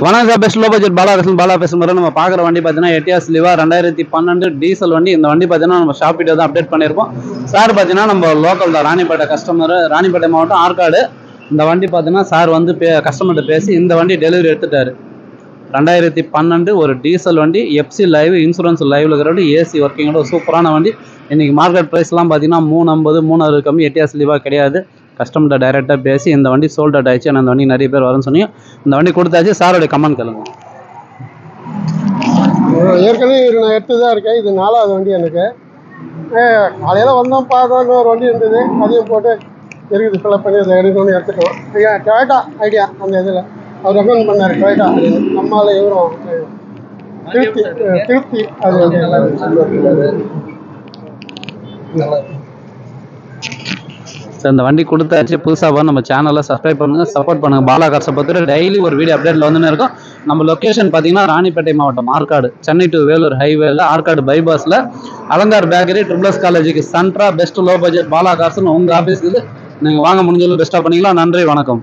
வணக்கம் sir, best low budget Bala பேசுகிற நம்ம பார்க்குற வண்டி பார்த்தீங்கன்னா எட்டியாஸ் லிவா 2012 டீசல் வண்டி. இந்த வண்டி பார்த்தீங்கன்னா நம்ம ஷாப் வீடியோ தான் அப்டேட் பண்ணியிருப்போம். சார் பார்த்தீங்கன்னா நம்ம லோக்கல் தான், ராணிப்பேட்டை கஸ்டமர், ராணிப்பேட்டை மாவட்டம் ஆற்காடு. இந்த வண்டி பார்த்தீங்கன்னா சார் வந்து கஸ்டமர்கிட்ட பேசி இந்த வண்டி டெலிவரி எடுத்துட்டாரு. 2012 ஒரு டீசல் வண்டி, எஃப்சி லைவ், இன்சூரன்ஸ் லைவ்ல இருக்கிற வண்டி, ஏசி ஒர்க்கிங்கோட ஒரு சூப்பரான வண்டி. இன்னைக்கு மார்க்கெட் ப்ரைஸ்லாம் பார்த்தீங்கன்னா 350 360 கம்மி. எட்டியாஸ் லிவா கிடையாது. கஸ்டமர்கிட்ட டைரெக்டாக பேசி இந்த வண்டி சோல்ட் அவுட் ஆயிடுச்சு. அந்த வண்டி நிறைய பேர் வரும்னு சொன்னீங்க. இந்த வண்டி கொடுத்தாச்சு. சாரோடைய கமெண்ட் கேளுங்க. ஏற்கனவே நான் எடுத்து தான் இருக்கேன். இது 4வது வண்டி எனக்கு. காலையில் வந்தோம், பார்த்தோம், இன்னொரு வண்டி இருந்தது, அதையும் போட்டு இருக்குது, ஃபில்அப் பண்ணி அதை எடுக்கணும்னு எடுத்துட்டோம். டொயோட்டா ஐடியா அந்த இதில் அவர் ரெக்கமெண்ட் பண்ணார். டொயோட்டா நம்மளால் இவரும் திருப்தி அது வந்து எல்லாரும் நல்லா. சார் இந்த வண்டி கொடுத்தாச்சு. புதுசாக நம்ம சேனலை சப்ஸ்கிரைப் பண்ணுங்கள், சப்போர்ட் பண்ணுங்கள். பாலா கார்ஸை பற்றி டெய்லி ஒரு வீடியோ அப்டேட்டில் வந்துன்னு இருக்கும். நம்ம லொக்கேஷன் பார்த்தீங்கன்னா ராணிப்பேட்டை மாவட்டம் ஆற்காடு, சென்னை டு வேலூர் ஹைவேல ஆற்காடு பைபாஸில் அலங்கார் பேக்கரி, ட்ரிபிள்எஸ் காலேஜுக்கு சென்ட்ரா பெஸ்ட் லோ பட்ஜெட் பாலா கார்ஸ்னு உங்கள் ஆஃபீஸுக்கு நீங்கள் வாங்க முடிஞ்சது பெஸ்ட்டாக பண்ணிக்கலாம். நன்றி, வணக்கம்.